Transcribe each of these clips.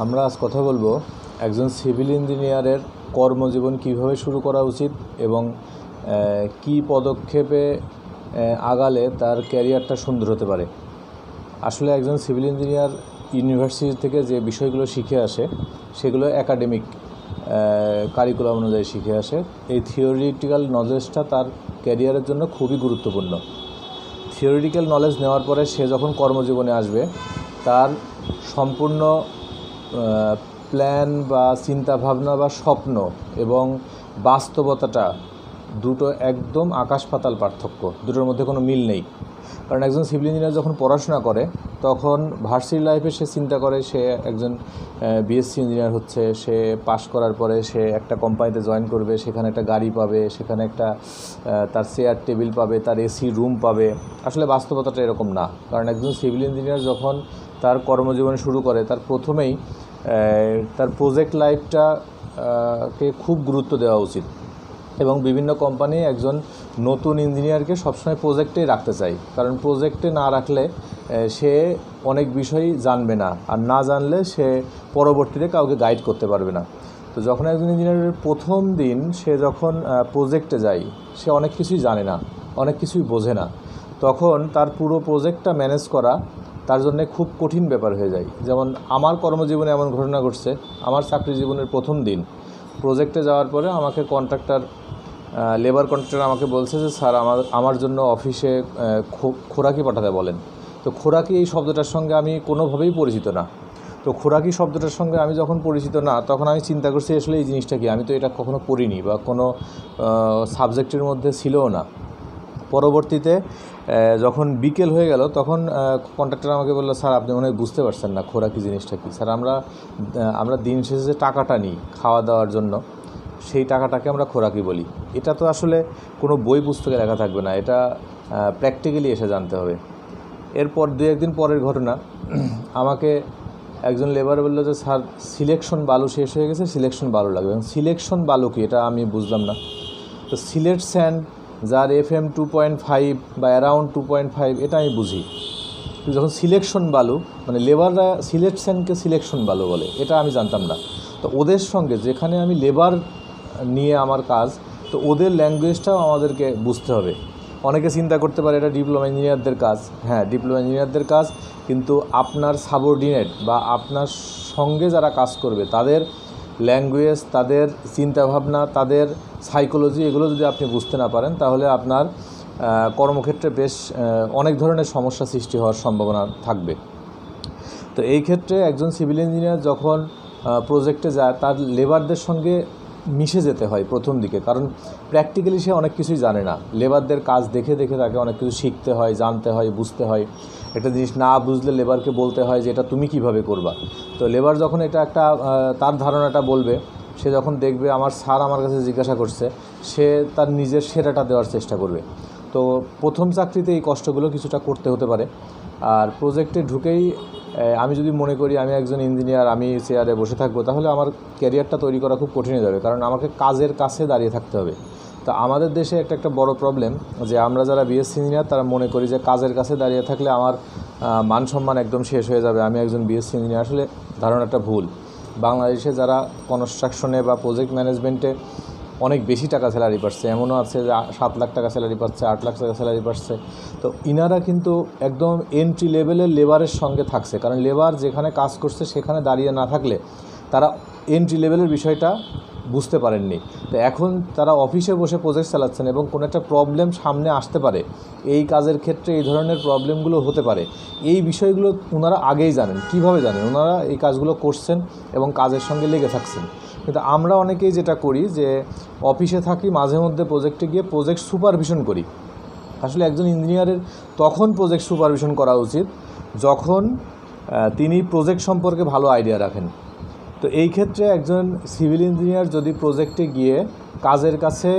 আমরা আজ কথা বলবো একজন সিভিল ইঞ্জিনিয়ারের কর্মজীবন কিভাবে শুরু করা উচিত এবং কি পদক্ষেপে আগালে তার ক্যারিয়ারটা সুন্দর হতে পারে। আসলে একজন সিভিল ইঞ্জিনিয়ার ইউনিভার্সিটি থেকে যে বিষয়গুলো শিখে আসে সেগুলো একাডেমিক কারিকুলাম অনুযায়ী শিখে আসে। এই থিওরিটিক্যাল নলেজটা তার ক্যারিয়ারের জন্য খুবই গুরুত্বপূর্ণ। থিওরিটিক্যাল নলেজ নেওয়ার পরে সে যখন কর্মজীবনে আসবে তার সম্পূর্ণ প্ল্যান বা চিন্তাভাবনা বা স্বপ্ন এবং বাস্তবতাটা দুটো একদম আকাশ পাতাল পার্থক্য, দুটোর মধ্যে কোনো মিল নেই। কারণ একজন সিভিল ইঞ্জিনিয়ার যখন পড়াশোনা করে তখন ভার্সিটি লাইফে সে চিন্তা করে সে একজন বিএসসি ইঞ্জিনিয়ার হচ্ছে, সে পাশ করার পরে সে একটা কোম্পানিতে জয়েন করবে, সেখানে একটা গাড়ি পাবে, সেখানে একটা তার চেয়ার টেবিল পাবে, তার এসি রুম পাবে। আসলে বাস্তবতাটা এরকম না। কারণ একজন সিভিল ইঞ্জিনিয়ার যখন তার কর্মজীবন শুরু করে তার প্রথমেই তার প্রজেক্ট লাইফটাকে খুব গুরুত্ব দেওয়া উচিত। এবং বিভিন্ন কোম্পানি একজন নতুন ইঞ্জিনিয়ারকে সবসময় প্রজেক্টেই রাখতে চায়, কারণ প্রজেক্টে না রাখলে সে অনেক বিষয়ই জানবে না, আর না জানলে সে পরবর্তীতে কাউকে গাইড করতে পারবে না। তো যখন একজন ইঞ্জিনিয়ারের প্রথম দিন সে যখন প্রজেক্টে যায় সে অনেক কিছুই জানে না, অনেক কিছুই বোঝে না, তখন তার পুরো প্রজেক্টটা ম্যানেজ করা তার জন্য খুব কঠিন ব্যাপার হয়ে যায়। যেমন আমার কর্মজীবনে এমন ঘটনা ঘটছে। আমার চাকরি জীবনের প্রথম দিন প্রজেক্টে যাওয়ার পরে আমাকে লেবার কন্ট্রাক্টর আমাকে বলছে যে স্যার আমার জন্য অফিসে খোরাকি পাঠাতে বলেন। তো খোরাকি এই শব্দটার সঙ্গে আমি কোনোভাবেই পরিচিত না। তো খোরাকি শব্দটার সঙ্গে আমি যখন পরিচিত না তখন আমি চিন্তা করছি আসলে এই জিনিসটা কি, আমি তো এটা কখনো পড়িনি বা কোনো সাবজেক্টের মধ্যে ছিলও না। পরবর্তীতে যখন বিকেল হয়ে গেল তখন কন্ট্রাক্টর আমাকে বললো, স্যার আপনি মনে হয় বুঝতে পারছেন না খোরাকি জিনিসটা কি। স্যার আমরা দিন শেষে যে টাকাটা নিই খাওয়া দাওয়ার জন্য, সেই টাকাটাকে আমরা খোরাকি বলি। এটা তো আসলে কোনো বই পুস্তকে লেখা থাকবে না, এটা প্র্যাকটিক্যালি এসে জানতে হবে। এরপর 2-1 দিন পরের ঘটনা, আমাকে একজন লেবার বললো যে স্যার সিলেকশন বালু শেষ হয়ে গেছে, সিলেকশন বালু লাগবে। এবং সিলেকশন বালু কি এটা আমি বুঝলাম না। তো সিলেট স্যান্ড যার FM 2.5 বা অ্যারাউন্ড 2.5 এটা আমি বুঝি, কিন্তু যখন সিলেকশন বালু মানে লেবাররা সিলেট স্যান্ডকে সিলেকশন বালু বলে এটা আমি জানতাম না। তো ওদের সঙ্গে যেখানে আমি লেবার নিয়ে আমার কাজ, তো ওদের ল্যাঙ্গুয়েজটাও আমাদেরকে বুঝতে হবে। অনেকে চিন্তা করতে পারে এটা ডিপ্লোমা ইঞ্জিনিয়ারদের কাজ। হ্যাঁ, ডিপ্লোমা ইঞ্জিনিয়ারদের কাজ, কিন্তু আপনার সাবঅর্ডিনেট বা আপনার সঙ্গে যারা কাজ করবে তাদের ল্যাঙ্গুয়েজ, তাদের চিন্তাভাবনা, তাদের সাইকোলজি, এগুলো যদি আপনি বুঝতে না পারেন তাহলে আপনার কর্মক্ষেত্রে বেশ অনেক ধরনের সমস্যা সৃষ্টি হওয়ার সম্ভাবনা থাকবে। তো এই ক্ষেত্রে একজন সিভিল ইঞ্জিনিয়ার যখন প্রজেক্টে যায় তার লেবারদের সঙ্গে মিশে যেতে হয় প্রথম দিকে, কারণ প্র্যাকটিক্যালি সে অনেক কিছুই জানে না। লেবারদের কাজ দেখে দেখে তাকে অনেক কিছু শিখতে হয়, জানতে হয়, বুঝতে হয়। একটা জিনিস না বুঝলে লেবারকে বলতে হয় যে এটা তুমি কিভাবে করবা। তো লেবার যখন এটা তার ধারণাটা বলবে, সে যখন দেখবে আমার স্যার আমার কাছে জিজ্ঞাসা করছে, সে তার নিজের সেরাটা দেওয়ার চেষ্টা করবে। তো প্রথম চাকরিতে এই কষ্টগুলো কিছুটা করতে হতে পারে। আর প্রজেক্টে ঢুকেই আমি যদি মনে করি আমি একজন ইঞ্জিনিয়ার, আমি চেয়ারে বসে থাকবো, তাহলে আমার ক্যারিয়ারটা তৈরি করা খুব কঠিন হয়ে যাবে, কারণ আমাকে কাজের কাছে দাঁড়িয়ে থাকতে হবে। তো আমাদের দেশে একটা বড় প্রবলেম যে আমরা যারা বিএসসি ইঞ্জিনিয়ার তারা মনে করি যে কাজের কাছে দাঁড়িয়ে থাকলে আমার মান সম্মান একদম শেষ হয়ে যাবে, আমি একজন বিএসসি ইঞ্জিনিয়ার। আসলে ধারণাটা ভুল। বাংলাদেশে যারা কনস্ট্রাকশনে বা প্রজেক্ট ম্যানেজমেন্টে অনেক বেশি টাকা স্যালারি পাচ্ছে, এমনও আছে যে 7 লাখ টাকা স্যালারি পাচ্ছে, 8 লাখ টাকা স্যালারি পাচ্ছে। তো ইনারা কিন্তু একদম এন্ট্রি লেভেলের লেবারের সঙ্গে থাকছে, কারণ লেবার যেখানে কাজ করছে সেখানে দাঁড়িয়ে না থাকলে তারা এন্ট্রি লেভেলের বিষয়টা বুঝতে পারেননি। তো এখন তারা অফিসে বসে প্রজেক্ট চালাচ্ছেন এবং কোনো একটা প্রবলেম সামনে আসতে পারে, এই কাজের ক্ষেত্রে এই ধরনের প্রবলেমগুলো হতে পারে। এই বিষয়গুলো ওনারা আগেই জানেন। কিভাবে জানেন? ওনারা এই কাজগুলো করছেন এবং কাজের সঙ্গে লেগে থাকছেন। কিন্তু আমরা অনেকেই যেটা করি যে অফিসে থাকি, মাঝে মধ্যে প্রজেক্টে গিয়ে প্রজেক্ট সুপারভিশন করি। আসলে একজন ইঞ্জিনিয়ারের তখন প্রজেক্ট সুপারভিশন করা উচিত যখন তিনি প্রজেক্ট সম্পর্কে ভালো আইডিয়া রাখেন। তো এই ক্ষেত্রে একজন সিভিল ইঞ্জিনিয়ার যদি প্রজেক্টে গিয়ে কাজের কাছে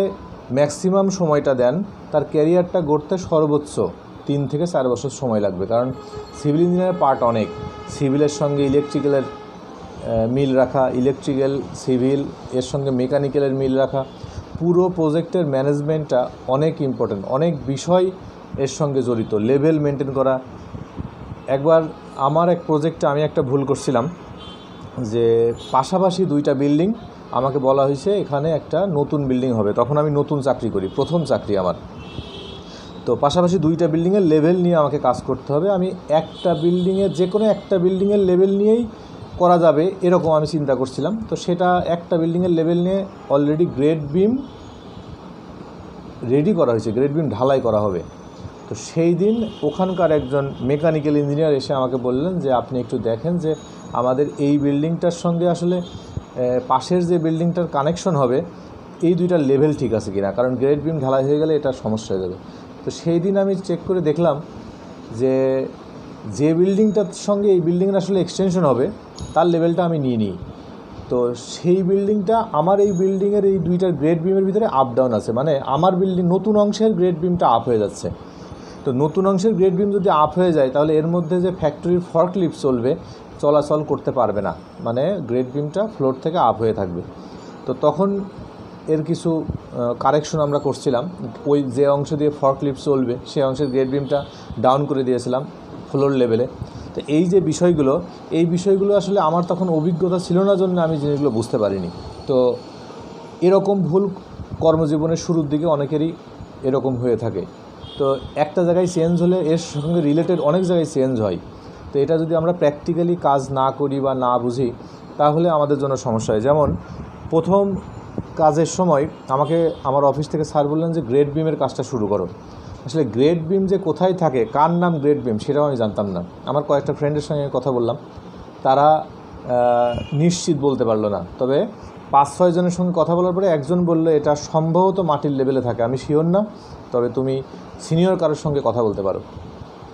ম্যাক্সিমাম সময়টা দেন, তার ক্যারিয়ারটা গড়তে সর্বোচ্চ 3 থেকে 4 বছর সময় লাগবে। কারণ সিভিল ইঞ্জিনিয়ারের পার্ট অনেক। সিভিলের সঙ্গে ইলেকট্রিক্যালের মিল রাখা, ইলেকট্রিক্যাল সিভিল এর সঙ্গে মেকানিক্যালের মিল রাখা, পুরো প্রজেক্টের ম্যানেজমেন্টটা অনেক ইম্পর্টেন্ট। অনেক বিষয় এর সঙ্গে জড়িত, লেভেল মেনটেন করা। একবার আমার এক প্রজেক্টে আমি একটা ভুল করছিলাম। যে পাশাপাশি দুইটা বিল্ডিং, আমাকে বলা হয়েছে এখানে একটা নতুন বিল্ডিং হবে। তখন আমি নতুন চাকরি করি, প্রথম চাকরি আমার। তো পাশাপাশি দুইটা বিল্ডিংয়ের লেভেল নিয়ে আমাকে কাজ করতে হবে। আমি একটা বিল্ডিংয়ের যে কোনো একটা বিল্ডিংয়ের লেভেল নিয়েই করা যাবে এরকম আমি চিন্তা করছিলাম। তো সেটা একটা বিল্ডিংয়ের লেভেল নিয়ে অলরেডি গ্রেড বিম রেডি করা হয়েছে, গ্রেড বিম ঢালাই করা হবে। তো সেই দিন ওখানকার একজন মেকানিক্যাল ইঞ্জিনিয়ার এসে আমাকে বললেন যে আপনি একটু দেখেন যে আমাদের এই বিল্ডিংটার সঙ্গে আসলে পাশের যে বিল্ডিংটার কানেকশন হবে এই দুইটার লেভেল ঠিক আছে কিনা, কারণ গ্রেড বিম ঢালাই হয়ে গেলে এটা সমস্যা হয়ে যাবে। তো সেই দিন আমি চেক করে দেখলাম যে বিল্ডিংটার সঙ্গে এই বিল্ডিংয়ের আসলে এক্সটেনশন হবে তার লেভেলটা আমি নিয়ে নিই। তো সেই বিল্ডিংটা আমার এই বিল্ডিংয়ের এই দুইটার গ্রেড বিমের ভিতরে আপ ডাউন আছে, মানে আমার বিল্ডিং নতুন অংশের গ্রেড বিমটা আপ হয়ে যাচ্ছে। তো নতুন অংশের গ্রেড বিম যদি আপ হয়ে যায় তাহলে এর মধ্যে যে ফ্যাক্টরির ফর্কলিফট চলবে চলাচল করতে পারবে না, মানে গ্রেড বিমটা ফ্লোর থেকে আপ হয়ে থাকবে। তো তখন এর কিছু কারেকশন আমরা করছিলাম, ওই যে অংশ দিয়ে ফর্কলিফট চলবে সেই অংশের গ্রেড বিমটা ডাউন করে দিয়েছিলাম ফ্লোর লেভেলে। তো এই যে বিষয়গুলো আসলে আমার তখন অভিজ্ঞতা ছিল না জন্য আমি জিনিসগুলো বুঝতে পারিনি। তো এরকম ভুল কর্মজীবনের শুরুর দিকে অনেকেরই এরকম হয়ে থাকে। তো একটা জায়গায় চেঞ্জ হলে এর সঙ্গে রিলেটেড অনেক জায়গায় চেঞ্জ হয়। তো এটা যদি আমরা প্র্যাকটিক্যালি কাজ না করি বা না বুঝি তাহলে আমাদের জন্য সমস্যা হয়। যেমন প্রথম কাজের সময় আমাকে আমার অফিস থেকে স্যার বললেন যে গ্রেড বিমের কাজটা শুরু করো। আসলে গ্রেড বিম যে কোথায় থাকে, কার নাম গ্রেড বিম, সেটাও আমি জানতাম না। আমার কয়েকটা ফ্রেন্ডের সঙ্গে কথা বললাম, তারা নিশ্চিত বলতে পারলো না। তবে 5-6 জনের সঙ্গে কথা বলার পরে একজন বললো এটা সম্ভবত মাটির লেভেলে থাকে, আমি শিওর না, তবে তুমি সিনিয়র কারোর সঙ্গে কথা বলতে পারো।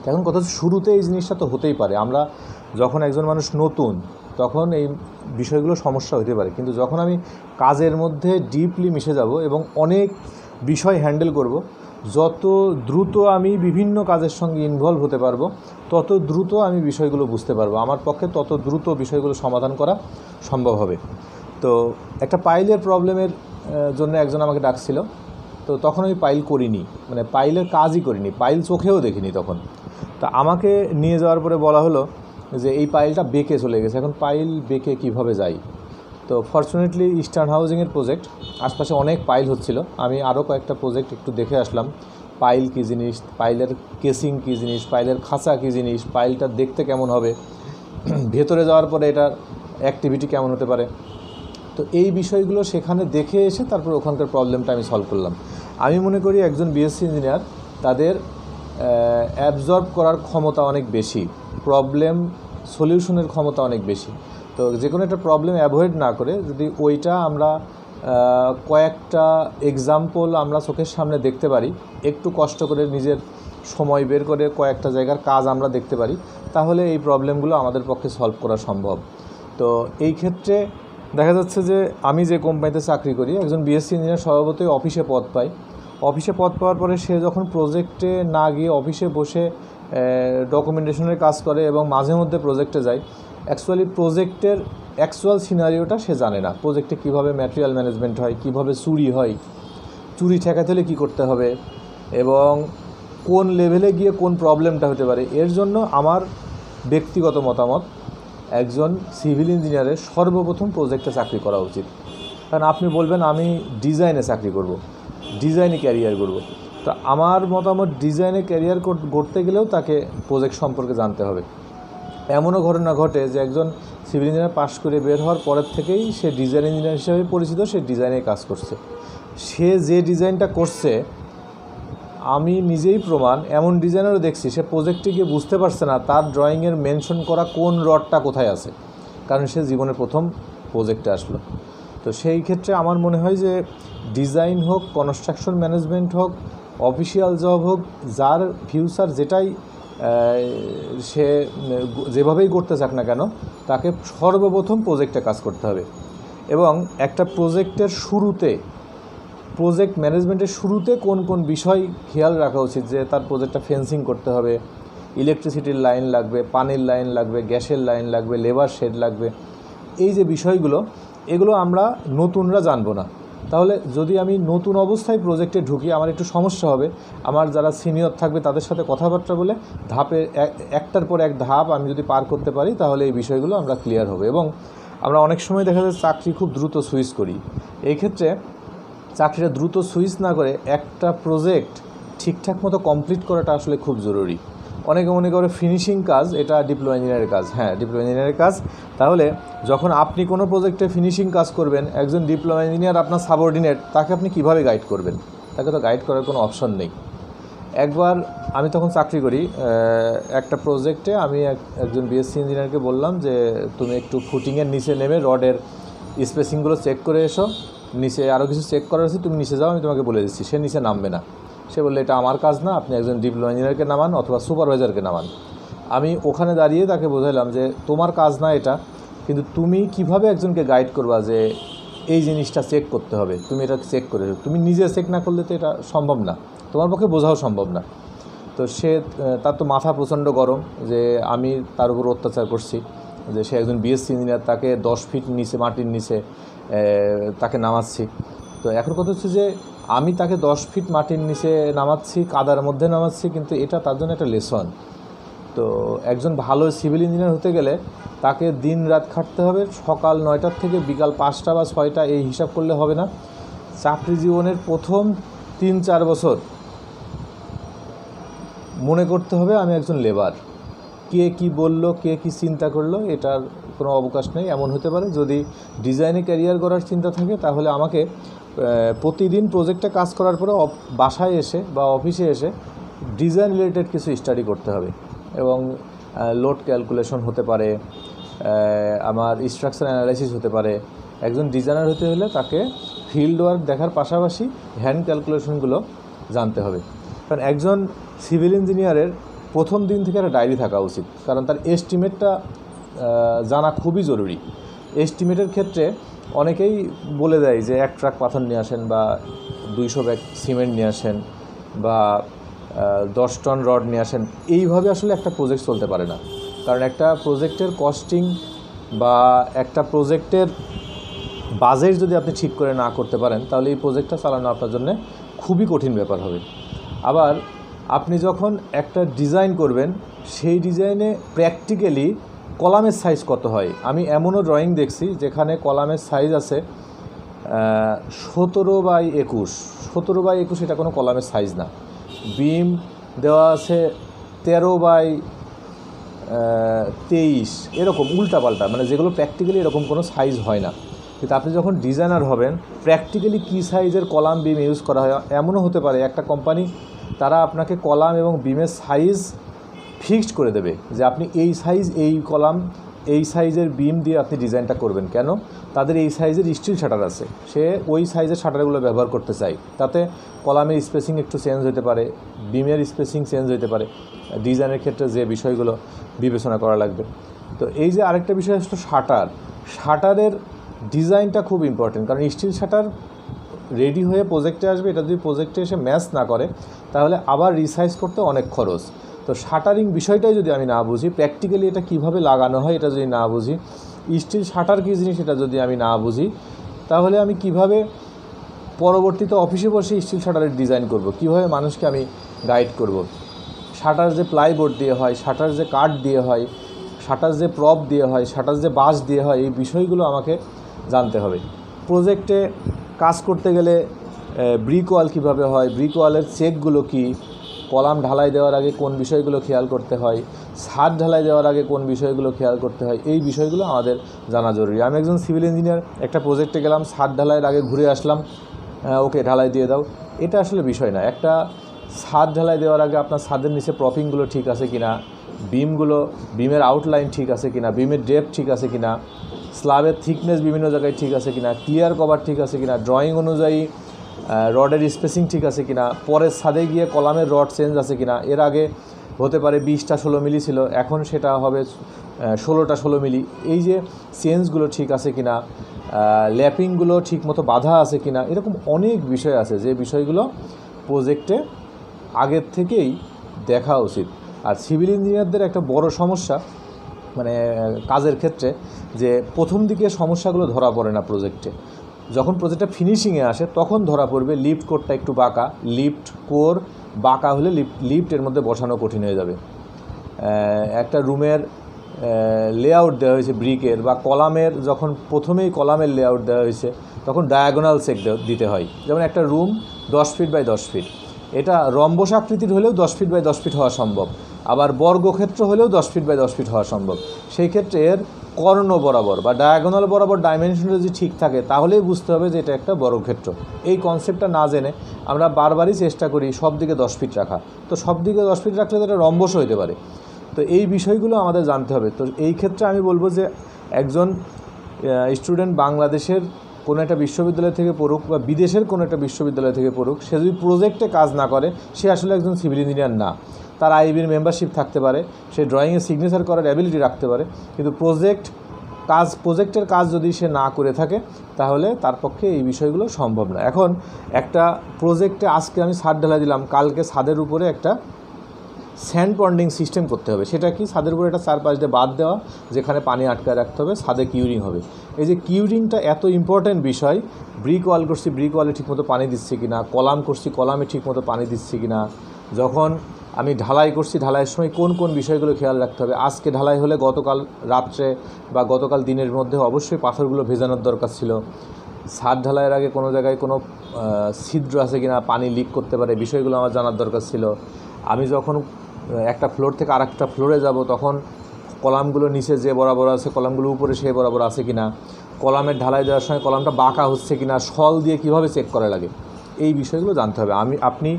এখন কথা হচ্ছে শুরুতে এই জিনিসটা তো হতেই পারে, আমরা যখন একজন মানুষ নতুন তখন এই বিষয়গুলো সমস্যা হতে পারে, কিন্তু যখন আমি কাজের মধ্যে ডিপলি মিশে যাব এবং অনেক বিষয় হ্যান্ডেল করব, যত দ্রুত আমি বিভিন্ন কাজের সঙ্গে ইনভলভ হতে পারবো তত দ্রুত আমি বিষয়গুলো বুঝতে পারবো, আমার পক্ষে তত দ্রুত বিষয়গুলো সমাধান করা সম্ভব হবে। তো একটা পাইলের প্রবলেমের জন্য একজন আমাকে ডাকছিল। তো তখন আমি পাইল করিনি, মানে পাইলের কাজই করিনি, পাইল চোখেও দেখিনি তখন। তা আমাকে নিয়ে যাওয়ার পরে বলা হলো যে এই পাইলটা বেঁকে চলে গেছে, এখন পাইল বেঁকে কিভাবে যাই। তো ফরচুনেটলি ইস্টার্ন হাউজিংয়ের প্রজেক্ট, আশপাশে অনেক পাইল হচ্ছিল, আমি আরও কয়েকটা প্রজেক্ট একটু দেখে আসলাম। পাইল কী জিনিস, পাইলের কেসিং কী জিনিস, পাইলের খাঁচা কী জিনিস, পাইলটা দেখতে কেমন হবে, ভেতরে যাওয়ার পরে এটার অ্যাক্টিভিটি কেমন হতে পারে। তো এই বিষয়গুলো সেখানে দেখে এসে তারপর ওখানকার প্রবলেমটা আমি সলভ করলাম। আমি মনে করি একজন বিএসসি ইঞ্জিনিয়ার তাদের অ্যাবজর্ব করার ক্ষমতা অনেক বেশি, প্রবলেম সলিউশনের ক্ষমতা অনেক বেশি। তো যে কোনো একটা প্রবলেম অ্যাভয়েড না করে যদি ওইটা আমরা কয়েকটা এক্সাম্পল আমরা চোখের সামনে দেখতে পারি, একটু কষ্ট করে নিজের সময় বের করে কয়েকটা জায়গার কাজ আমরা দেখতে পারি, তাহলে এই প্রবলেমগুলো আমাদের পক্ষে সলভ করা সম্ভব। তো এই ক্ষেত্রে দেখা যাচ্ছে যে আমি যে কোম্পানিতে চাকরি করি, একজন বিএসসি ইঞ্জিনিয়ার স্বভাবতই অফিসে পদ পায়। অফিসে পদ পাওয়ার পরে সে যখন প্রজেক্টে না গিয়ে অফিসে বসে ডকুমেন্টেশনের কাজ করে এবং মাঝে মধ্যে প্রজেক্টে যায়, অ্যাকচুয়ালি প্রজেক্টের অ্যাকচুয়াল সিনারিওটা সে জানে না। প্রজেক্টে কীভাবে ম্যাটেরিয়াল ম্যানেজমেন্ট হয়, কীভাবে চুরি হয়, চুরি ঠেকাতে হলে কী করতে হবে এবং কোন লেভেলে গিয়ে কোন প্রবলেমটা হতে পারে। এর জন্য আমার ব্যক্তিগত মতামত, একজন সিভিল ইঞ্জিনিয়ারের সর্বপ্রথম প্রজেক্টে চাকরি করা উচিত। কারণ আপনি বলবেন আমি ডিজাইনে চাকরি করব, ডিজাইনে ক্যারিয়ার করব, তো আমার মতামত ডিজাইনে ক্যারিয়ার করতে গেলেও তাকে প্রজেক্ট সম্পর্কে জানতে হবে। এমনও ঘটনা ঘটে যে একজন সিভিল ইঞ্জিনিয়ার পাশ করে বের হওয়ার পরের থেকেই সে ডিজাইন ইঞ্জিনিয়ার হিসেবে পরিচিত, সে ডিজাইনে কাজ করছে। সে যে ডিজাইনটা করছে আমি নিজেই প্রমাণ, এমন ডিজাইনারও দেখছি সে প্রজেক্টে গিয়ে বুঝতে পারছে না তার ড্রয়িংয়ের মেনশন করা কোন রডটা কোথায় আছে, কারণ সে জীবনের প্রথম প্রজেক্টে আসলো। তো সেই ক্ষেত্রে আমার মনে হয় যে ডিজাইন হোক, কনস্ট্রাকশন ম্যানেজমেন্ট হোক, অফিসিয়াল জব হোক, যার ফিউচার যেটাই সে যেভাবেই করতে চাক না কেন, তাকে সর্বপ্রথম প্রজেক্টে কাজ করতে হবে। এবং একটা প্রজেক্টের শুরুতে, প্রজেক্ট ম্যানেজমেন্টের শুরুতে কোন কোন বিষয় খেয়াল রাখা উচিত, যে তার প্রজেক্টটা ফেন্সিং করতে হবে, ইলেকট্রিসিটির লাইন লাগবে, পানির লাইন লাগবে, গ্যাসের লাইন লাগবে, লেবার শেড লাগবে, এই যে বিষয়গুলো, এগুলো আমরা নতুনরা জানবো না। তাহলে যদি আমি নতুন অবস্থায় প্রজেক্টে ঢুকি আমার একটু সমস্যা হবে। আমার যারা সিনিয়র থাকবে তাদের সাথে কথাবার্তা বলে ধাপে একটার পর এক ধাপ আমি যদি পার করতে পারি তাহলে এই বিষয়গুলো আমরা ক্লিয়ার হবে। এবং আমরা অনেক সময় দেখা যায় চাকরি খুব দ্রুত সুইচ করি। এই ক্ষেত্রে চাকরিটা দ্রুত সুইচ না করে একটা প্রজেক্ট ঠিকঠাক মতো কমপ্লিট করাটা আসলে খুব জরুরি। অনেকে মনে করে ফিনিশিং কাজ এটা ডিপ্লোমা ইঞ্জিনিয়ারের কাজ। হ্যাঁ, ডিপ্লোমা ইঞ্জিনিয়ারের কাজ। তাহলে যখন আপনি কোনো প্রজেক্টে ফিনিশিং কাজ করবেন, একজন ডিপ্লোমা ইঞ্জিনিয়ার আপনার সাবঅর্ডিনেট, তাকে আপনি কিভাবে গাইড করবেন? তাকে তো গাইড করার কোনো অপশন নেই। একবার আমি তখন চাকরি করি, একটা প্রজেক্টে আমি একজন বিএসসি ইঞ্জিনিয়ারকে বললাম যে তুমি একটু ফুটিংয়ের নিচে নেমে রডের স্পেসিংগুলো চেক করে এসো, নিচে আরও কিছু চেক করার আছে, তুমি নিচে যাও, আমি তোমাকে বলে দিচ্ছি। সে নিচে নামবে না। সে বললে এটা আমার কাজ না, আপনি একজন ডিপ্লোমা ইঞ্জিনিয়ারকে নামান অথবা সুপারভাইজারকে নামান। আমি ওখানে দাঁড়িয়ে তাকে বোঝাইলাম যে তোমার কাজ না এটা, কিন্তু তুমি কিভাবে একজনকে গাইড করবা যে এই জিনিসটা চেক করতে হবে, তুমি এটা চেক করে, তুমি নিজে চেক না করলে তো এটা সম্ভব না, তোমার পক্ষে বোঝাও সম্ভব না। তো তার তো মাথা প্রচণ্ড গরম যে আমি তার উপর অত্যাচার করছি, যে সে একজন বিএসসি ইঞ্জিনিয়ার, তাকে 10 ফিট নিচে মাটির নিচে তাকে নামাচ্ছি। তো এখন কথা হচ্ছে যে আমি তাকে 10 ফিট মাটির নিচে নামাচ্ছি, কাদার মধ্যে নামাচ্ছি, কিন্তু এটা তার জন্য একটা লেসন। তো একজন ভালো সিভিল ইঞ্জিনিয়ার হতে গেলে তাকে দিন রাত খাটতে হবে, সকাল 9টার থেকে বিকাল 5টা বা 6টা, এই হিসাব করলে হবে না। চাকরি জীবনের প্রথম 3-4 বছর মনে করতে হবে আমি একজন লেবার। কে কি বলল, কে কি চিন্তা করলো, এটার কোনো অবকাশ নেই। এমন হতে পারে যদি ডিজাইনে ক্যারিয়ার করার চিন্তা থাকে, তাহলে আমাকে প্রতিদিন প্রজেক্টে কাজ করার পরে বাসায় এসে বা অফিসে এসে ডিজাইন রিলেটেড কিছু স্টাডি করতে হবে, এবং লোড ক্যালকুলেশন হতে পারে, আমার স্ট্রাকচার অ্যানালাইসিস হতে পারে। একজন ডিজাইনার হতে হলে তাকে ফিল্ড ওয়ার্ক দেখার পাশাপাশি হ্যান্ড ক্যালকুলেশনগুলো জানতে হবে। কারণ একজন সিভিল ইঞ্জিনিয়ারের প্রথম দিন থেকে একটা ডায়েরি থাকা উচিত, কারণ তার এস্টিমেটটা জানা খুবই জরুরি। এস্টিমেটের ক্ষেত্রে অনেকেই বলে দেয় যে 1 ট্রাক পাথর নিয়ে আসেন, বা 200 ব্যাগ সিমেন্ট নিয়ে আসেন, বা 10 টন রড নিয়ে আসেন। এইভাবে আসলে একটা প্রজেক্ট চলতে পারে না। কারণ একটা প্রজেক্টের কস্টিং বা একটা প্রজেক্টের বাজেট যদি আপনি ঠিক করে না করতে পারেন, তাহলে এই প্রজেক্টটা চালানো আপনার জন্য খুবই কঠিন ব্যাপার হবে। আবার আপনি যখন একটা ডিজাইন করবেন, সেই ডিজাইনে প্র্যাকটিক্যালি কলামের সাইজ কত হয়। আমি এমনও ড্রয়িং দেখছি যেখানে কলামের সাইজ আছে 17x21। 17x21 এটা কোনো কলামের সাইজ না। বিম দেওয়া আছে 13x23, এরকম উল্টাপাল্টা, মানে যেগুলো প্র্যাকটিক্যালি এরকম কোনো সাইজ হয় না। কিন্তু আপনি যখন ডিজাইনার হবেন, প্র্যাকটিক্যালি কী সাইজের কলাম বিম ইউজ করা হয়। এমনও হতে পারে একটা কোম্পানি তারা আপনাকে কলাম এবং বিমের সাইজ ফিক্সড করে দেবে যে আপনি এই সাইজ, এই কলাম, এই সাইজের বিম দিয়ে আপনি ডিজাইনটা করবেন। কেন? তাদের এই সাইজের স্টিল শাটার আছে, সে ওই সাইজের শাটারগুলো ব্যবহার করতে চায়। তাতে কলামের স্পেসিং একটু চেঞ্জ হতে পারে, বিমের স্পেসিং চেঞ্জ হতে পারে, ডিজাইনের ক্ষেত্রে যে বিষয়গুলো বিবেচনা করা লাগবে। তো এই যে আরেকটা বিষয় আসলে শাটারের ডিজাইনটা খুব ইম্পর্টেন্ট। কারণ স্টিল শাটার রেডি হয়ে প্রজেক্টে আসবে, এটা যদি প্রজেক্টে এসে ম্যাচ না করে, তাহলে আবার রিসাইজ করতে অনেক খরচ। তো শাটারিং বিষয়টাই যদি আমি না বুঝি, প্র্যাকটিক্যালি এটা কিভাবে লাগানো হয় এটা যদি না বুঝি, স্টিল শাটার কী জিনিস এটা যদি আমি না বুঝি, তাহলে আমি কিভাবে পরবর্তীতে অফিসে বসে স্টিল শাটারের ডিজাইন করব, কিভাবে মানুষকে আমি গাইড করব। শাটার যে প্লাইবোর্ড দিয়ে হয়, শাটার যে কাঠ দিয়ে হয়, শাটার যে প্রপ দিয়ে হয়, শাটার যে বাঁশ দিয়ে হয়, এই বিষয়গুলো আমাকে জানতে হবে। প্রজেক্টে কাজ করতে গেলে ব্রিক ওয়াল কীভাবে হয়, ব্রিক ওয়ালের চেকগুলো কী, কলাম ঢালাই দেওয়ার আগে কোন বিষয়গুলো খেয়াল করতে হয়, ছাদ ঢালাই দেওয়ার আগে কোন বিষয়গুলো খেয়াল করতে হয়, এই বিষয়গুলো আমাদের জানা জরুরি। আমি একজন সিভিল ইঞ্জিনিয়ার, একটা প্রজেক্টে গেলাম, ছাদ ঢালাইয়ের আগে ঘুরে আসলাম, ওকে ঢালাই দিয়ে দাও, এটা আসলে বিষয় না। একটা ছাদ ঢালাই দেওয়ার আগে আপনার ছাদের নিচে প্রপিংগুলো ঠিক আছে কিনা, বিমের আউটলাইন ঠিক আছে কিনা, বিমের ডেপথ ঠিক আছে কিনা, স্ল্যাবের থিকনেস বিভিন্ন জায়গায় ঠিক আছে কিনা, ক্লিয়ার কভার ঠিক আছে কিনা, ড্রয়িং অনুযায়ী রডের স্পেসিং ঠিক আছে কিনা, পরের ছাদে গিয়ে কলামের রড চেঞ্জ আছে কিনা। এর আগে হতে পারে 20টা 16 মিলি ছিল, এখন সেটা হবে 16টা 16 মিলি। এই যে চেঞ্জগুলো ঠিক আছে কিনা, ল্যাপিংগুলো ঠিক মতো বাঁধা আছে কিনা, এরকম অনেক বিষয় আছে যে বিষয়গুলো প্রজেক্টে আগের থেকেই দেখা উচিত। আর সিভিল ইঞ্জিনিয়ারদের একটা বড় সমস্যা মানে কাজের ক্ষেত্রে, যে প্রথম দিকে সমস্যাগুলো ধরা পড়ে না প্রজেক্টে। যখন প্রজেক্টটা ফিনিশিংয়ে আসে তখন ধরা পড়বে লিফট কোরটা একটু বাঁকা, লিফট কোর বাঁকা হলে লিফট এর মধ্যে বসানো কঠিন হয়ে যাবে। একটা রুমের লেআউট দেওয়া হয়েছে ব্রিকের বা কলামের, যখন প্রথমেই কলামের লেআউট দেওয়া হয়েছে তখন ডায়াগোনাল চেক দিতে হয়। যেমন একটা রুম 10 ফিট বাই 10 ফিট, এটা রম্বস আকৃতির হলেও 10 ফিট বাই 10 ফিট হওয়া সম্ভব, আবার বর্গক্ষেত্র হলেও 10 ফিট বাই 10 ফিট হওয়া সম্ভব। সেই ক্ষেত্রে এর কর্ণ বরাবর বা ডায়াগোনাল বরাবর ডাইমেনশন যদি ঠিক থাকে তাহলেই বুঝতে হবে যে এটা একটা বর্গক্ষেত্র। এই কনসেপ্টটা না জেনে আমরা বারবারই চেষ্টা করি সব দিকে 10 ফিট রাখা, তো সব দিকে 10 ফিট রাখলে তো এটা রম্বস হইতে পারে। তো এই বিষয়গুলো আমাদের জানতে হবে। তো এই ক্ষেত্রে আমি বলবো যে একজন স্টুডেন্ট বাংলাদেশের কোনো একটা বিশ্ববিদ্যালয় থেকে পড়ুক বা বিদেশের কোনো একটা বিশ্ববিদ্যালয় থেকে পড়ুক, সে যদি প্রজেক্টে কাজ না করে সে আসলে একজন সিভিল ইঞ্জিনিয়ার না। তার আইবির মেম্বারশিপ থাকতে পারে, সে ড্রয়িংয়ে সিগনেচার করার অ্যাবিলিটি রাখতে পারে, কিন্তু প্রজেক্টের কাজ যদি সে না করে থাকে তাহলে তার পক্ষে এই বিষয়গুলো সম্ভব না। এখন একটা প্রজেক্টে আজকে আমি ছাদ ঢালাই দিলাম, কালকে ছাদের উপরে একটা স্যান্ড পন্ডিং সিস্টেম করতে হবে। সেটা কি? ছাদের উপরে একটা 4-5 দিয়ে বাদ দেওয়া, যেখানে পানি আটকায় রাখতে হবে, ছাদে কিউরিং হবে। এই যে কিউরিংটা এত ইম্পর্ট্যান্ট বিষয়। ব্রিক ওয়াল করছি, ব্রিক ওয়ালে ঠিকমতো পানি দিচ্ছে কি না, কলাম করছি, কলামে ঠিকমতো পানি দিচ্ছে কি না, যখন আমি ঢালাই করছি ঢালাইয়ের সময় কোন কোন বিষয়গুলো খেয়াল রাখতে হবে। আজকে ঢালাই হলে গতকাল রাত্রে বা গতকাল দিনের মধ্যে অবশ্যই পাথরগুলো ভেজানোর দরকার ছিল। ছাদ ঢালাইয়ের আগে কোনো জায়গায় কোনো ছিদ্র আছে কি না, পানি লিক করতে পারে, বিষয়গুলো আমার জানার দরকার ছিল। আমি যখন একটা ফ্লোর থেকে আরেকটা ফ্লোরে যাব তখন কলামগুলো নিচে যে বরাবর আছে কলামগুলো উপরে সে বরাবর আছে কি না, কলামের ঢালাই দেওয়ার সময় কলামটা বাঁকা হচ্ছে কি না, শল দিয়ে কীভাবে চেক করা লাগে, এই বিষয়গুলো জানতে হবে। আপনি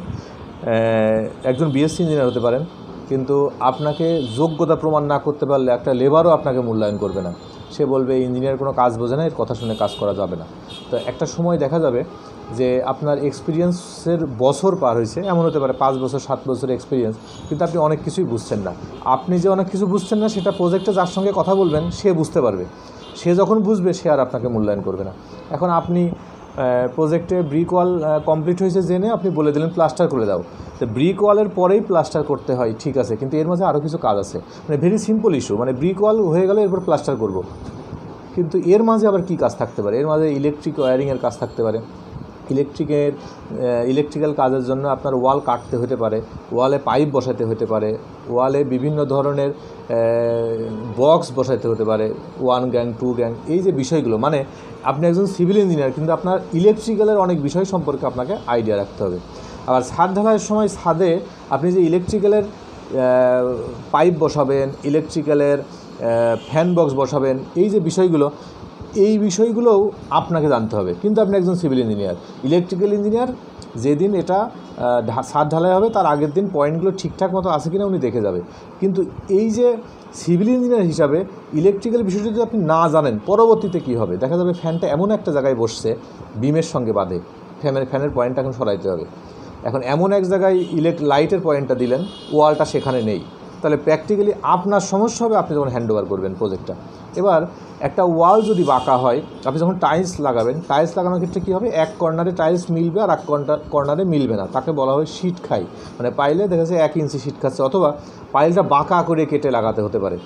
একজন বিএসসি ইঞ্জিনিয়ার হতে পারেন, কিন্তু আপনাকে যোগ্যতা প্রমাণ না করতে পারলে একটা লেবারও আপনাকে মূল্যায়ন করবে না। সে বলবে এই ইঞ্জিনিয়ার কোনো কাজ বোঝে না, এর কথা শুনে কাজ করা যাবে না। তো একটা সময় দেখা যাবে যে আপনার এক্সপিরিয়েন্সের বছর পার হয়েছে, এমন হতে পারে 5 বছর 7 বছরের এক্সপিরিয়েন্স, কিন্তু আপনি অনেক কিছুই বুঝছেন না। আপনি যে অনেক কিছু বুঝছেন না সেটা প্রজেক্টে যার সঙ্গে কথা বলবেন সে বুঝতে পারবে। সে যখন বুঝবে সে আর আপনাকে মূল্যায়ন করবে না। এখন আপনি প্রজেক্টে ব্রিক ওয়াল কমপ্লিট হয়েছে জেনে আপনি বলে দিলেন প্লাস্টার করে দাও, তো ব্রিক ওয়ালের পরেই প্লাস্টার করতে হয়, ঠিক আছে, কিন্তু এর মাঝে আরও কিছু কাজ আছে। মানে ভেরি সিম্পল ইস্যু, মানে ব্রিক ওয়াল হয়ে গেলে এরপর প্লাস্টার করব, কিন্তু এর মাঝে আবার কী কাজ থাকতে পারে? এর মাঝে ইলেকট্রিক ওয়্যারিংয়ের কাজ থাকতে পারে। ইলেকট্রিক্যাল কাজের জন্য আপনার ওয়াল কাটতে হতে পারে, ওয়ালে পাইপ বসাতে হতে পারে, ওয়ালে বিভিন্ন ধরনের বক্স বসাতে হতে পারে, 1 গ্যাং 2 গ্যাং, এই যে বিষয়গুলো, মানে আপনি একজন সিভিল ইঞ্জিনিয়ার কিন্তু আপনার ইলেকট্রিক্যালের অনেক বিষয় সম্পর্কে আপনাকে আইডিয়া রাখতে হবে। আবার ছাদ ঢালাইয়ের সময় ছাদে আপনি যে ইলেকট্রিক্যালের পাইপ বসাবেন, ইলেকট্রিক্যালের ফ্যান বক্স বসাবেন, এই যে বিষয়গুলো, এই বিষয়গুলোও আপনাকে জানতে হবে। কিন্তু আপনি একজন সিভিল ইঞ্জিনিয়ার, ইলেকট্রিক্যাল ইঞ্জিনিয়ার, যেদিন এটা ছাদ ঢালাই হবে তার আগের দিন পয়েন্টগুলো ঠিকঠাক মতো আছে কিনা উনি দেখে যাবে। কিন্তু এই যে সিভিল ইঞ্জিনিয়ার হিসাবে ইলেকট্রিক্যাল বিষয়টা যদি আপনি না জানেন, পরবর্তীতে কী হবে? দেখা যাবে ফ্যানটা এমন একটা জায়গায় বসছে বিমের সঙ্গে বাঁধে, ফ্যানের পয়েন্টটা এখন সরাইতে হবে। এখন এমন এক জায়গায় লাইটের পয়েন্টটা দিলেন, ওয়ালটা সেখানে নেই, তাহলে প্র্যাকটিক্যালি আপনার সমস্যা হবে আপনি যখন হ্যান্ডওভার করবেন প্রজেক্টটা। এবার একটা ওয়াল যদি বাঁকা হয়, আপনি যখন টাইলস লাগাবেন, টাইলস লাগানোর ক্ষেত্রে কী হবে? এক কর্নারে টাইলস মিলবে আর এক কর্নারে মিলবে না, তাকে বলা হয় শীট খাই। মানে পাইলে দেখা যাচ্ছে 1 ইঞ্চি শীট খাচ্ছে, অথবা পাইলটা বাঁকা করে কেটে লাগাতে হতে পারে,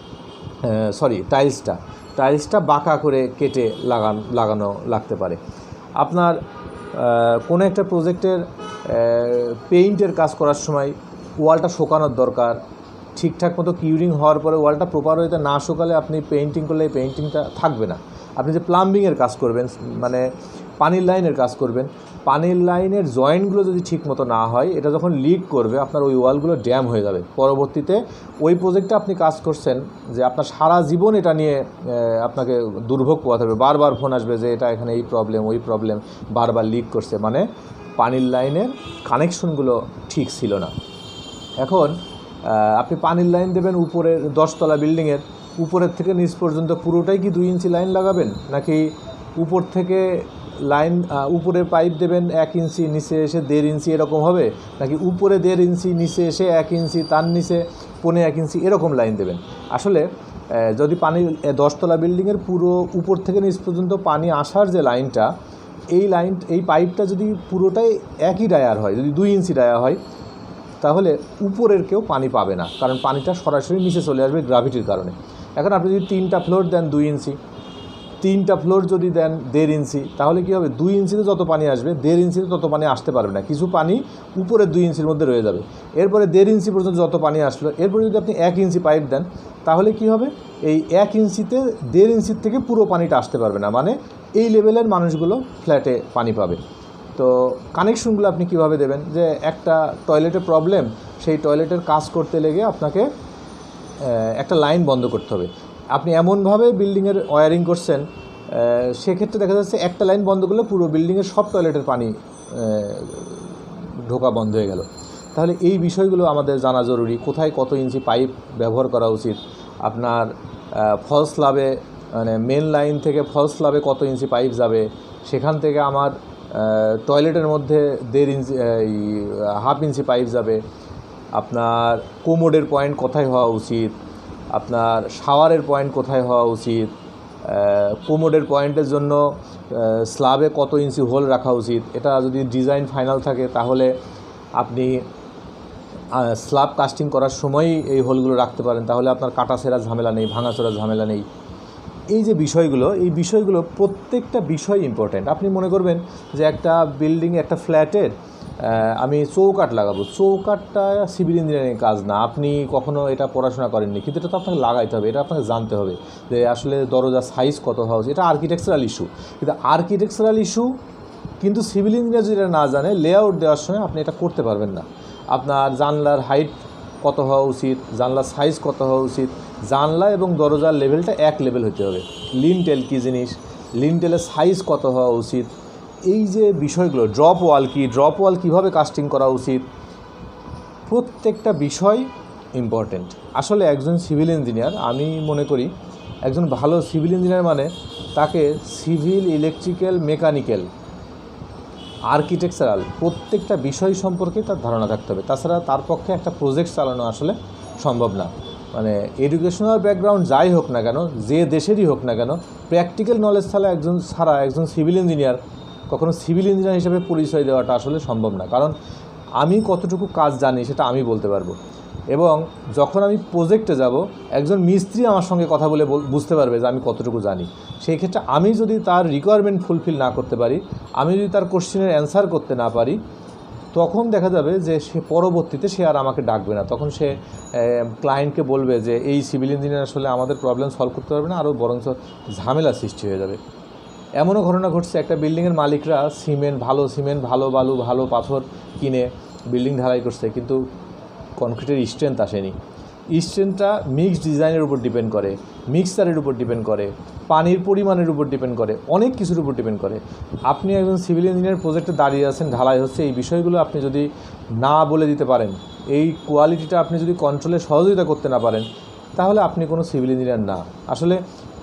টাইলসটা বাঁকা করে কেটে লাগানো লাগতে পারে। আপনার কোনো একটা প্রজেক্টের পেইন্টের কাজ করার সময় ওয়ালটা শোকানোর দরকার, ঠিকঠাক মতো কিউরিং হওয়ার পরে ওয়ালটা প্রপার হইতে না শুকালে আপনি পেইন্টিং করলে এই পেইন্টিংটা থাকবে না। আপনি যে প্লাম্বিংয়ের কাজ করবেন, মানে পানির লাইনের কাজ করবেন, পানির লাইনের জয়েন্টগুলো যদি ঠিক মতো না হয়, এটা যখন লিক করবে আপনার ওই ওয়ালগুলো ড্যাম হয়ে যাবে। পরবর্তীতে ওই প্রজেক্টে আপনি কাজ করছেন যে আপনার সারা জীবন এটা নিয়ে আপনাকে দুর্ভোগ পোহাতে হবে, বারবার ফোন আসবে যে এটা এখানে এই প্রবলেম ওই প্রবলেম, বারবার লিক করছে, মানে পানির লাইনের কানেকশনগুলো ঠিক ছিল না। এখন আপনি পানির লাইন দেবেন উপরের 10 তলা বিল্ডিংয়ের, উপরের থেকে নিচ পর্যন্ত পুরোটাই কি 2 ইঞ্চি লাইন লাগাবেন, নাকি উপর থেকে লাইন উপরের পাইপ দেবেন 1 ইঞ্চি, নিচে এসে 1.5 ইঞ্চি এরকম হবে, নাকি উপরে 1.5 ইঞ্চি নিচে এসে 1 ইঞ্চি, তার নিচে 1.25 ইঞ্চি এরকম লাইন দেবেন? আসলে যদি পানি 10 তলা বিল্ডিংয়ের পুরো উপর থেকে নিচ পর্যন্ত পানি আসার যে লাইনটা, এই পাইপটা যদি পুরোটাই একই ডায়ার হয়, যদি 2 ইঞ্চি ডায়া হয়, তাহলে উপরের কেউ পানি পাবে না, কারণ পানিটা সরাসরি নিচে চলে আসবে গ্র্যাভিটির কারণে। এখন আপনি যদি 3টা ফ্লোর দেন 2 ইঞ্চি, 3টা ফ্লোর যদি দেন 1.5 ইঞ্চি, তাহলে কী হবে, 2 ইঞ্চিতে যত পানি আসবে 1.5 ইঞ্চিতে তত পানি আসতে পারবে না, কিছু পানি উপরে 2 ইঞ্চির মধ্যে রয়ে যাবে। এরপরে 1.5 ইঞ্চি পর্যন্ত যত পানি আসলো, এরপরে যদি আপনি 1 ইঞ্চি পাইপ দেন, তাহলে কি হবে, এই 1 ইঞ্চিতে 1.5 ইঞ্চির থেকে পুরো পানিটা আসতে পারবে না, মানে এই লেভেলের মানুষগুলো ফ্ল্যাটে পানি পাবে। তো কানেকশনগুলো আপনি কিভাবে দেবেন, যে একটা টয়লেটের প্রবলেম, সেই টয়লেটের কাজ করতে লেগে আপনাকে একটা লাইন বন্ধ করতে হবে। আপনি এমনভাবে বিল্ডিংয়ের ওয়্যারিং করছেন, সেক্ষেত্রে দেখা যাচ্ছে একটা লাইন বন্ধ করলে পুরো বিল্ডিংয়ের সব টয়লেটের পানি ঢোকা বন্ধ হয়ে গেল। তাহলে এই বিষয়গুলো আমাদের জানা জরুরি। কোথায় কত ইঞ্চি পাইপ ব্যবহার করা উচিত, আপনার ফলস স্ল্যাবে মানে মেন লাইন থেকে ফলস স্ল্যাবে কত ইঞ্চি পাইপ যাবে, সেখান থেকে আমার টয়লেটের মধ্যে 1.5 ইঞ্চি 1/2 ইঞ্চি পাইপ যাবে, আপনার কোমোডের পয়েন্ট কোথায় হওয়া উচিত, আপনার শাওয়ারের পয়েন্ট কোথায় হওয়া উচিত, কোমোডের পয়েন্টের জন্য স্ল্যাবে কত ইঞ্চি হোল রাখা উচিত। এটা যদি ডিজাইন ফাইনাল থাকে তাহলে আপনি স্ল্যাব কাস্টিং করার সময়ই এই হোলগুলো রাখতে পারেন, তাহলে আপনার কাটা ছেঁড়া ঝামেলা নেই, ভাঙাচোরা ঝামেলা নেই। এই যে বিষয়গুলো, এই বিষয়গুলো প্রত্যেকটা বিষয় ইম্পর্ট্যান্ট। আপনি মনে করবেন যে একটা বিল্ডিং, একটা ফ্ল্যাটের আমি চৌকাঠ লাগাবো, চৌকাঠটা সিভিল ইঞ্জিনিয়ারিং কাজ না, আপনি কখনো এটা পড়াশোনা করেননি, কিন্তু এটা তো আপনাকে লাগাইতে হবে, এটা আপনাকে জানতে হবে যে আসলে দরজার সাইজ কত হওয়া উচিত। এটা আর্কিটেকচারাল ইস্যু, কিন্তু আর্কিটেকচারাল ইস্যু কিন্তু সিভিল ইঞ্জিনিয়ার যদি এটা না জানে, লেআউট দেওয়ার সময় আপনি এটা করতে পারবেন না। আপনার জানলার হাইট কত হওয়া উচিত, জানলার সাইজ কত হওয়া উচিত, জানলা এবং দরজার লেভেলটা এক লেভেল হতে হবে। লিনটেল কী জিনিস, লিনটেলের সাইজ কত হওয়া উচিত, এই যে বিষয়গুলো, ড্রপ ওয়াল কি, ড্রপ ওয়াল কীভাবে কাস্টিং করা উচিত, প্রত্যেকটা বিষয় ইম্পর্টেন্ট। আসলে একজন সিভিল ইঞ্জিনিয়ার, আমি মনে করি একজন ভালো সিভিল ইঞ্জিনিয়ার মানে তাকে সিভিল, ইলেকট্রিক্যাল, মেকানিক্যাল, আর্কিটেকচারাল প্রত্যেকটা বিষয় সম্পর্কে তার ধারণা থাকতে হবে। তাছাড়া তার পক্ষে একটা প্রজেক্ট চালানো আসলে সম্ভব না। মানে এডুকেশনাল ব্যাকগ্রাউন্ড যাই হোক না কেন, যে দেশেরই হোক না কেন, প্র্যাকটিক্যাল নলেজ ছাড়া একজন সিভিল ইঞ্জিনিয়ার কখনো সিভিল ইঞ্জিনিয়ার হিসেবে পরিচয় দেওয়াটা আসলে সম্ভব না। কারণ আমি কতটুকু কাজ জানি সেটা আমি বলতে পারবো, এবং যখন আমি প্রজেক্টে যাব, একজন মিস্ত্রি আমার সঙ্গে কথা বলে বুঝতে পারবে যে আমি কতটুকু জানি। সেই ক্ষেত্রে আমি যদি তার রিকোয়ারমেন্ট ফুলফিল না করতে পারি, আমি যদি তার কোশ্চেনের অ্যান্সার করতে না পারি, তখন দেখা যাবে যে সে পরবর্তীতে সে আর আমাকে ডাকবে না। তখন সে ক্লায়েন্টকে বলবে যে এই সিভিল ইঞ্জিনিয়ার আসলে আমাদের প্রবলেম সলভ করতে পারবে না, আরও বরঞ্চ ঝামেলা সৃষ্টি হয়ে যাবে। এমনও ঘটনা ঘটছে, একটা বিল্ডিংয়ের মালিকরা সিমেন্ট, ভালো বালু, ভালো পাথর কিনে বিল্ডিং ঢালাই করছে, কিন্তু কনক্রিটের স্ট্রেংথ আসেনি। স্ট্রেংথটা মিক্সড ডিজাইনের উপর ডিপেন্ড করে, মিক্সচারের উপর ডিপেন্ড করে, পানির পরিমাণের উপর ডিপেন্ড করে, অনেক কিছুর উপর ডিপেন্ড করে। আপনি একজন সিভিল ইঞ্জিনিয়ার প্রজেক্টে দাঁড়িয়ে আছেন, ঢালাই হচ্ছে, এই বিষয়গুলো আপনি যদি না বলে দিতে পারেন, এই কোয়ালিটিটা আপনি যদি কন্ট্রোলে সহযোগিতা করতে না পারেন, তাহলে আপনি কোনো সিভিল ইঞ্জিনিয়ার না। আসলে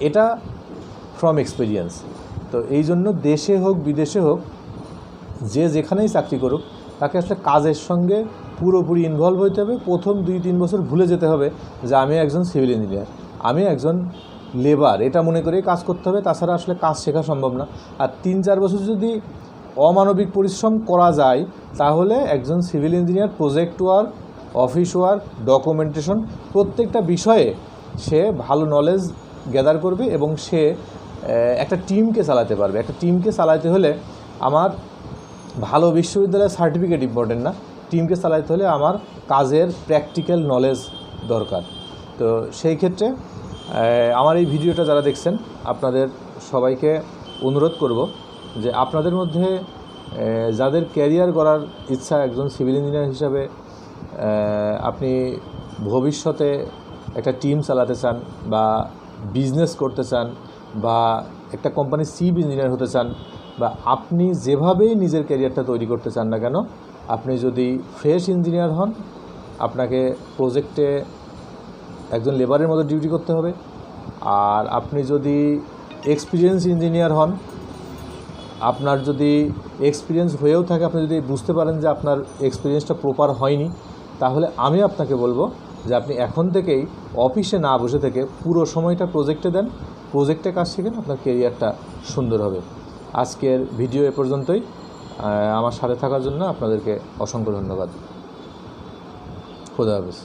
এটা ফ্রম এক্সপিরিয়েন্স। তো এই জন্য দেশে হোক বিদেশে হোক, যে যেখানেই চাকরি করুক, তাকে আসলে কাজের সঙ্গে পুরোপুরি ইনভলভ হইতে হবে। প্রথম 2-3 বছর ভুলে যেতে হবে যে আমি একজন সিভিল ইঞ্জিনিয়ার, আমি একজন লেবার, এটা মনে করেই কাজ করতে হবে। তাছাড়া আসলে কাজ শেখা সম্ভব না। আর 3-4 বছর যদি অমানবিক পরিশ্রম করা যায়, তাহলে একজন civil engineer project work, office work, documentation প্রত্যেকটা বিষয়ে সে ভালো নলেজ গ্যাদার করবে, এবং সে একটা টিমকে চালাতে পারবে। একটা টিমকে চালাতে হলে আমার ভালো বিশ্ববিদ্যালয়ের সার্টিফিকেট ইম্পর্টেন্ট না, টিমকে চালাতে হলে আমার কাজের প্র্যাকটিক্যাল নলেজ দরকার। তো সেই ক্ষেত্রে আমার এই ভিডিওটা যারা দেখছেন, আপনাদের সবাইকে অনুরোধ করব যে আপনাদের মধ্যে যাদের ক্যারিয়ার গড়ার ইচ্ছা একজন সিভিল ইঞ্জিনিয়ার হিসাবে, আপনি ভবিষ্যতে একটা টিম চালাতে চান, বা বিজনেস করতে চান, বা একটা কোম্পানির চিফ ইঞ্জিনিয়ার হতে চান, বা আপনি যেভাবেই নিজের ক্যারিয়ারটা তৈরি করতে চান না কেন, আপনি যদি ফ্রেশ ইঞ্জিনিয়ার হন, আপনাকে প্রজেক্টে একজন লেবারের মতো ডিউটি করতে হবে। আর আপনি যদি এক্সপিরিয়েন্স ইঞ্জিনিয়ার হন, আপনার যদি এক্সপিরিয়েন্স হয়েও থাকে, আপনি যদি বুঝতে পারেন যে আপনার এক্সপিরিয়েন্সটা প্রপার হয়নি, তাহলে আমি আপনাকে বলবো যে আপনি এখন থেকেই অফিসে না বসে থেকে পুরো সময়টা প্রজেক্টে দেন, প্রজেক্টে কাজ শিখেন, আপনার ক্যারিয়ারটা সুন্দর হবে। আজকের ভিডিও এ পর্যন্তই। আমার সাথে থাকার জন্য আপনাদেরকে অসংখ্য ধন্যবাদ। খোদা হাফেজ।